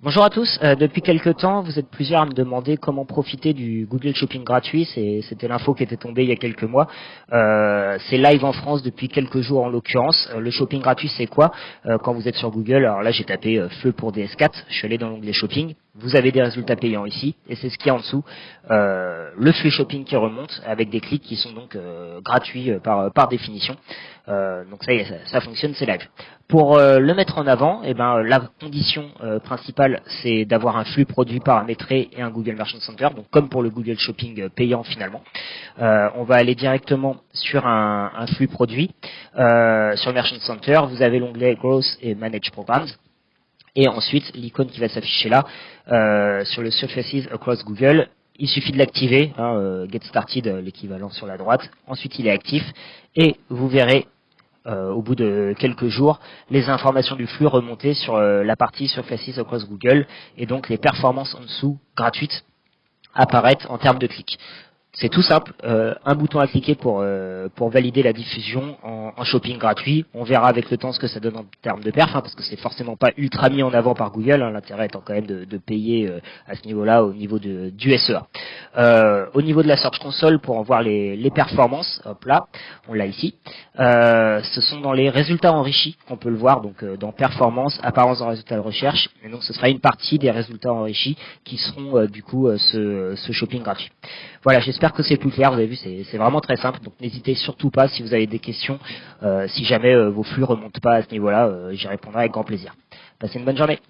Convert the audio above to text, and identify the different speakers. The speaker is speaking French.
Speaker 1: Bonjour à tous. Depuis quelques temps, vous êtes plusieurs à me demander comment profiter du Google Shopping gratuit. C'était l'info qui était tombée il y a quelques mois. C'est live en France depuis quelques jours en l'occurrence. Le shopping gratuit, c'est quoi? Quand vous êtes sur Google, alors là j'ai tapé FLE pour DS4. Je suis allé dans l'onglet shopping. Vous avez des résultats payants ici et c'est ce qu'il y a en dessous. Le flux shopping qui remonte avec des clics qui sont donc gratuits par définition. Donc ça y est, ça fonctionne, c'est live. Pour le mettre en avant, la condition principale, c'est d'avoir un flux produit paramétré et un Google Merchant Center, donc comme pour le Google Shopping payant finalement. On va aller directement sur un flux produit. Sur le Merchant Center, vous avez l'onglet Growth et Manage Programs. Et ensuite, l'icône qui va s'afficher là, sur le Surfaces Across Google, il suffit de l'activer, Get Started, l'équivalent sur la droite. Ensuite, il est actif et vous verrez au bout de quelques jours, les informations du flux remonter sur la partie Surfaces Across Google et donc les performances en dessous gratuites apparaître en termes de clics. C'est tout simple, un bouton à cliquer pour valider la diffusion en shopping gratuit. On verra avec le temps ce que ça donne en termes de perf, parce que c'est forcément pas ultra mis en avant par Google, l'intérêt étant quand même de payer à ce niveau-là, au niveau du SEA. Au niveau de la Search Console, pour en voir les performances, hop là, on l'a ici. Ce sont dans les résultats enrichis qu'on peut le voir, donc dans performance, apparence en résultats de recherche, et donc ce sera une partie des résultats enrichis qui seront du coup ce shopping gratuit. Voilà, j'espère que c'est plus clair, vous avez vu, c'est vraiment très simple, donc n'hésitez surtout pas si vous avez des questions, si jamais vos flux remontent pas à ce niveau-là, j'y répondrai avec grand plaisir. Passez une bonne journée.